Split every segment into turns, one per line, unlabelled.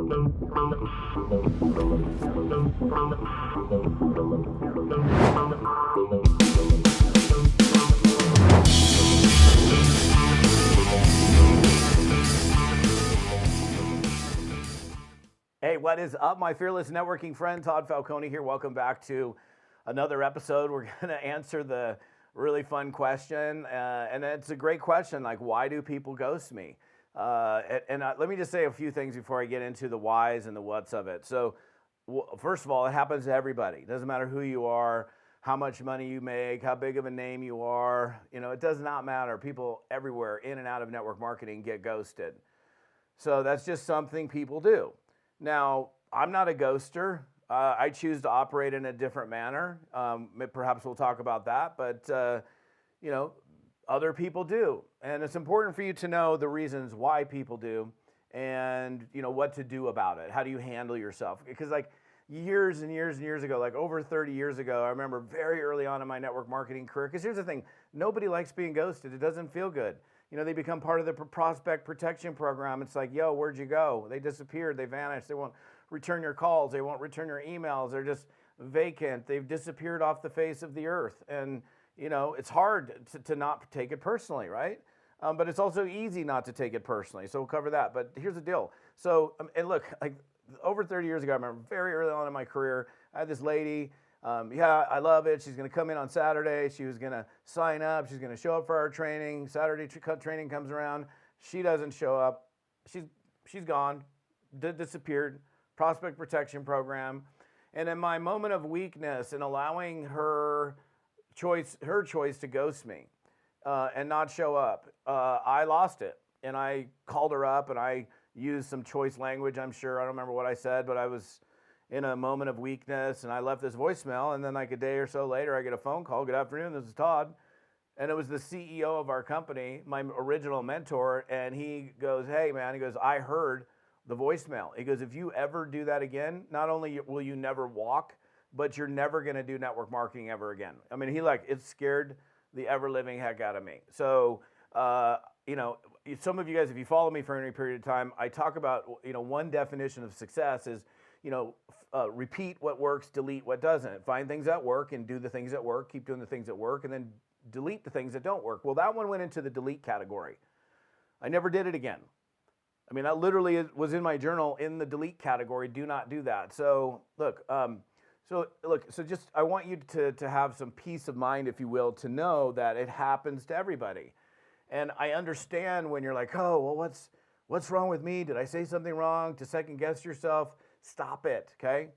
Hey, what is up, my fearless networking friend? Todd Falcone here. Welcome back to another episode. We're going to answer the really fun question, and it's a great question, like, why do people ghost me? Let me just say a few things before I get into the whys and the whats of it. So, first of all, it happens to everybody. It doesn't matter who you are, how much money you make, how big of a name you are. You know, it does not matter. People everywhere in and out of network marketing get ghosted. So that's just something people do. Now, I'm not a ghoster. I choose to operate in a different manner. Perhaps we'll talk about that, but you know, other people do. And it's important for you to know the reasons why people do and, you know, what to do about it. How do you handle yourself? Because like years and years and years ago, like over 30 years ago, I remember very early on in my network marketing career, because here's the thing, nobody likes being ghosted. It doesn't feel good. You know, they become part of the prospect protection program. It's like, yo, where'd you go? They disappeared, they vanished, they won't return your calls, they won't return your emails, they're just vacant, they've disappeared off the face of the earth. And, you know, it's hard to not take it personally, right? But it's also easy not to take it personally, so we'll cover that. But here's the deal. So, and look, like over 30 years ago, I remember very early on in my career, I had this lady, yeah, I love it. She's going to come in on Saturday. She was going to sign up. She's going to show up for our training. Saturday training comes around. She doesn't show up. She's gone, disappeared. Prospect protection program. And in my moment of weakness in allowing her choice to ghost me and not show up, I lost it. And I called her up and I used some choice language, I'm sure. I don't remember what I said, but I was in a moment of weakness, and I left this voicemail, and then like a day or so later, I get a phone call. Good afternoon, this is Todd. And it was the CEO of our company, my original mentor, and he goes, hey man, he goes, I heard the voicemail. He goes, if you ever do that again, not only will you never walk, but you're never gonna do network marketing ever again. I mean, it scared the ever living heck out of me. So, you know, some of you guys, if you follow me for any period of time, I talk about, you know, one definition of success is, you know, repeat what works, delete what doesn't. Find things that work and do the things that work, keep doing the things that work, and then delete the things that don't work. Well, that one went into the delete category. I never did it again. I mean, that literally was in my journal in the delete category. Do not do that. So look, so just I want you to have some peace of mind, if you will, to know that it happens to everybody. And I understand when you're like, oh, well, what's wrong with me? Did I say something wrong? To second guess yourself. Stop it, okay?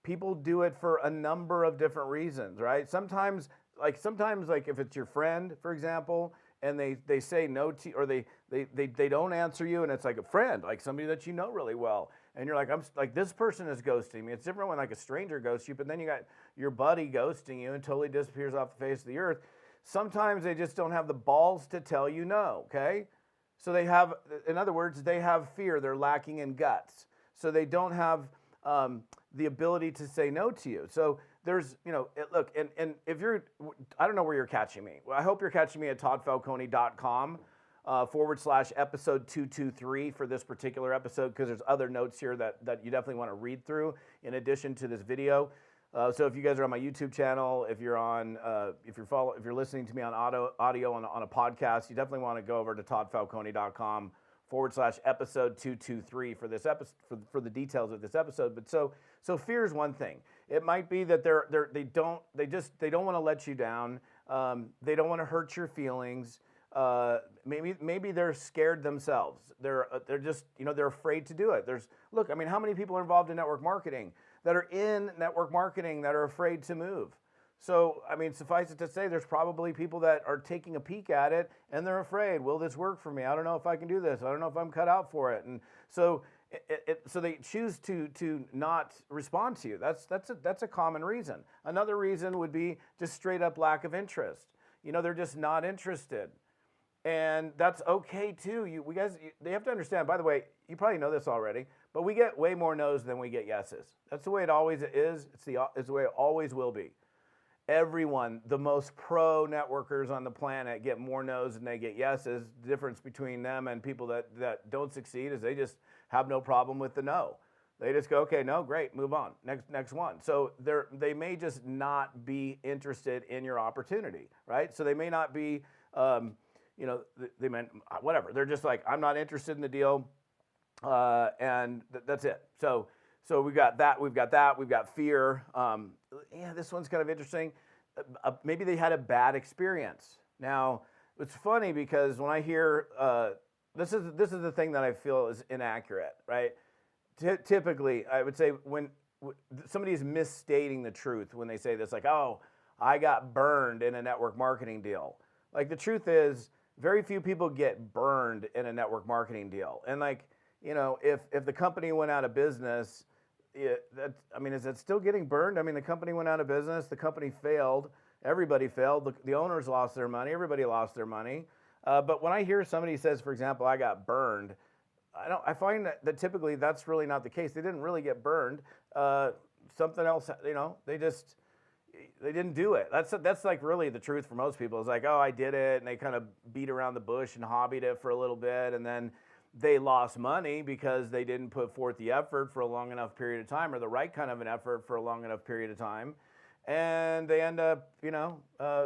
People do it for a number of different reasons, right? Sometimes if it's your friend, for example, and they say no to, or they don't answer you, and it's like a friend, like somebody that you know really well, and you're like, I'm like, this person is ghosting me. It's different when like a stranger ghosts you, but then you got your buddy ghosting you and totally disappears off the face of the earth. Sometimes they just don't have the balls to tell you no, okay? So they have, in other words, they have fear. They're lacking in guts. So they don't have the ability to say no to you. So there's, you know, look, and if you're, I don't know where you're catching me. Well, I hope you're catching me at toddfalcone.com / episode 223 for this particular episode, because there's other notes here that you definitely want to read through in addition to this video. So if you guys are on my YouTube channel, if you're on, if you're listening to me on audio on a podcast, you definitely want to go over to toddfalcone.com / episode 223 for this episode, for the details of this episode. But so fear is one thing. It might be that they don't want to let you down. They don't want to hurt your feelings. Maybe they're scared themselves. They're just, you know, they're afraid to do it. Look, I mean, how many people are involved in network marketing that are in network marketing that are afraid to move? So, I mean, suffice it to say, there's probably people that are taking a peek at it and they're afraid, will this work for me? I don't know if I can do this. I don't know if I'm cut out for it. And so so they choose to not respond to you. That's a common reason. Another reason would be just straight up lack of interest. You know, they're just not interested. And that's okay too. They have to understand, by the way, you probably know this already, but we get way more no's than we get yeses. That's the way it always is. It's the way it always will be. Everyone, the most pro networkers on the planet, get more no's than they get yeses. The difference between them and people that don't succeed is they just have no problem with the no. They just go, okay, no, great, move on, next one. So they may just not be interested in your opportunity, right? So they may not be, they meant whatever. They're just like, I'm not interested in the deal, and that's it. So we've got that. We've got fear. This one's kind of interesting. Maybe they had a bad experience. Now it's funny because when I hear this is the thing that I feel is inaccurate, right? Typically, I would say when somebody is misstating the truth when they say this, like, "Oh, I got burned in a network marketing deal." Like the truth is, very few people get burned in a network marketing deal. And like, if the company went out of business, is it still getting burned? I mean, the company went out of business, the company failed, everybody failed, the owners lost their money, everybody lost their money. But when I hear somebody says, for example, I got burned, I find that typically that's really not the case. They didn't really get burned. Something else, they didn't do it. That's like really the truth for most people. It's like, oh, I did it, and they kind of beat around the bush and hobbied it for a little bit, and then they lost money because they didn't put forth the effort for a long enough period of time, or the right kind of an effort for a long enough period of time, and they end up,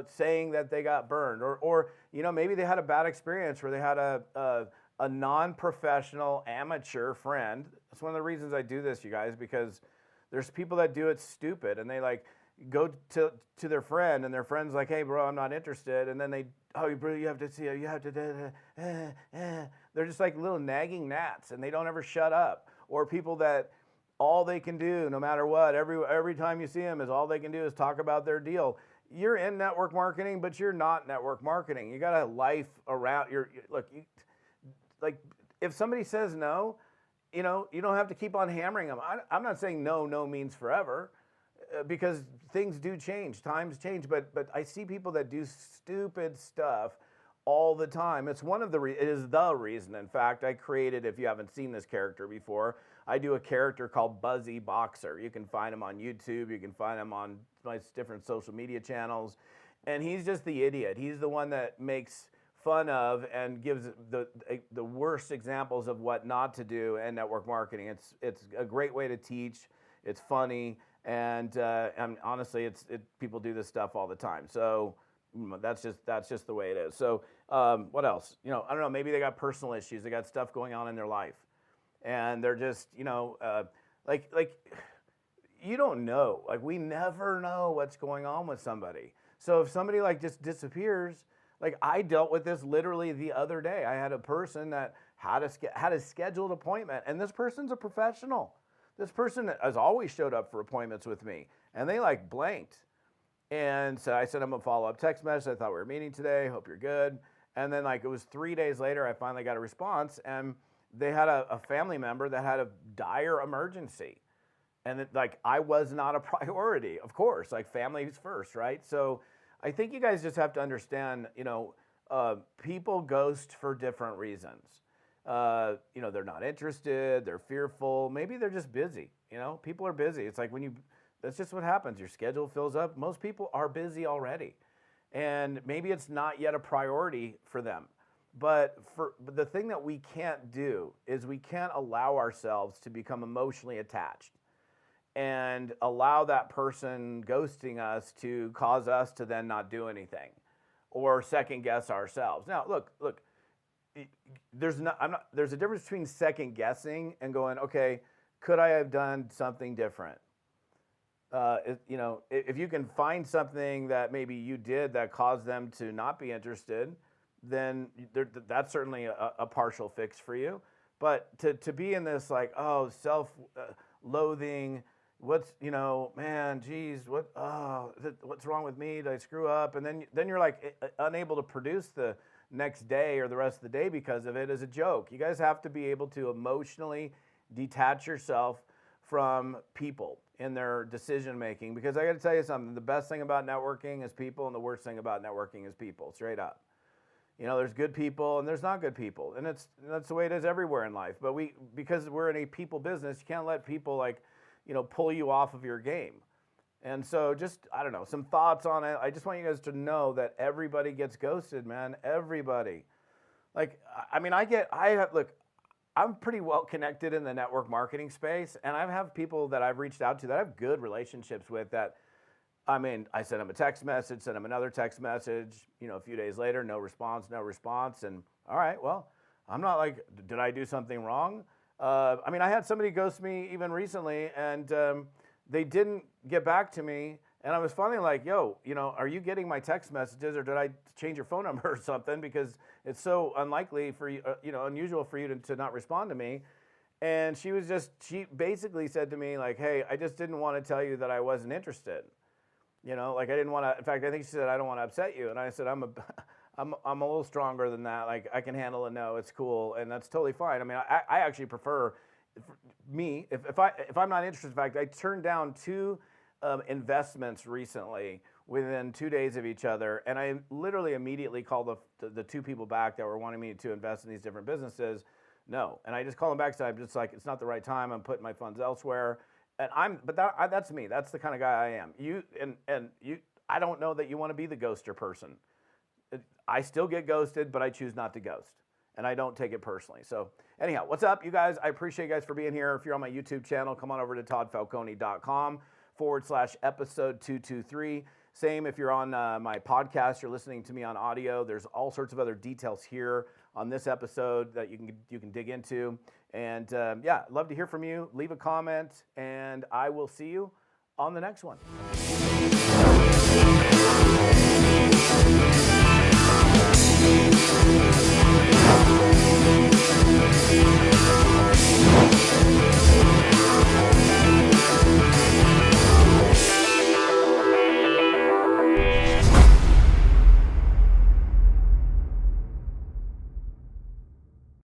saying that they got burned, or maybe they had a bad experience where they had a non-professional amateur friend. That's one of the reasons I do this, you guys, because there's people that do it stupid, and they like go to their friend, and their friend's like, hey, bro, I'm not interested. And then bro, you have to see, you have to, they're just like little nagging gnats, and they don't ever shut up. Or people that all they can do, no matter what, every time you see them, is all they can do is talk about their deal. You're in network marketing, but you're not network marketing. You got a life around like if somebody says no, you don't have to keep on hammering them. I'm not saying no means forever, because things do change, times change. But I see people that do stupid stuff all the time. It is the reason. In fact, I created, if you haven't seen this character before, I do a character called Buzzy Boxer. You can find him on YouTube. You can find him on my different social media channels. And he's just the idiot. He's the one that makes fun of and gives the worst examples of what not to do in network marketing. It's a great way to teach. It's funny, and honestly, people do this stuff all the time. So that's just the way it is. So what else? I don't know. Maybe they got personal issues. They got stuff going on in their life, and they're just like you don't know. Like we never know what's going on with somebody. So if somebody like just disappears. Like I dealt with this literally the other day. I had a person that had a scheduled appointment, and this person's a professional. This person has always showed up for appointments with me, and they like blanked. And so I sent them a follow-up text message. I thought we were meeting today. Hope you're good. And then like it was 3 days later, I finally got a response, and they had a family member that had a dire emergency, and I was not a priority. Of course, like family's first, right? So I think you guys just have to understand, people ghost for different reasons. They're not interested, they're fearful, maybe they're just busy. People are busy. It's like that's just what happens. Your schedule fills up. Most people are busy already. And maybe it's not yet a priority for them. But the thing that we can't do is we can't allow ourselves to become emotionally attached and allow that person ghosting us to cause us to then not do anything or second guess ourselves. Now, look, there's a difference between second guessing and going, okay, could I have done something different? If you can find something that maybe you did that caused them to not be interested, then that's certainly a partial fix for you. But to be in this like, self-loathing, what's, man, geez, what's wrong with me? Did I screw up? And then you're like unable to produce the next day or the rest of the day because of it as a joke. You guys have to be able to emotionally detach yourself from people in their decision making, because I got to tell you something. The best thing about networking is people, and the worst thing about networking is people, straight up. There's good people and there's not good people, and that's the way it is everywhere in life. But because we're in a people business, you can't let people pull you off of your game. And so just, I don't know, some thoughts on it. I just want you guys to know that everybody gets ghosted, man. Everybody. I'm pretty well connected in the network marketing space, and I have people that I've reached out to that I have good relationships with that, I mean, I sent them a text message, sent them another text message, a few days later, no response. And all right, well, I'm not like, did I do something wrong? I mean, I had somebody ghost me even recently, and they didn't get back to me. And I was finally like, yo, are you getting my text messages, or did I change your phone number or something? Because it's so unlikely for you, unusual for you to not respond to me. And she basically said to me like, hey, I just didn't want to tell you that I wasn't interested. Like I didn't want to, in fact, I think she said, I don't want to upset you. And I said, I'm a little stronger than that. Like I can handle a no, it's cool. And that's totally fine. I mean, I actually prefer me, if I'm not interested. In fact, I turned down two investments recently within 2 days of each other, and I literally immediately called the two people back that were wanting me to invest in these different businesses. No, and I just called them back and said, I'm just like, it's not the right time. I'm putting my funds elsewhere, and that's me. That's the kind of guy I am. I don't know that you want to be the ghoster person. I still get ghosted, but I choose not to ghost, and I don't take it personally. So anyhow, what's up, you guys? I appreciate you guys for being here. If you're on my YouTube channel, come on over to toddfalcone.com/episode 223. Same if you're on my podcast, you're listening to me on audio. There's all sorts of other details here on this episode that you can dig into. And yeah, love to hear from you. Leave a comment, and I will see you on the next one.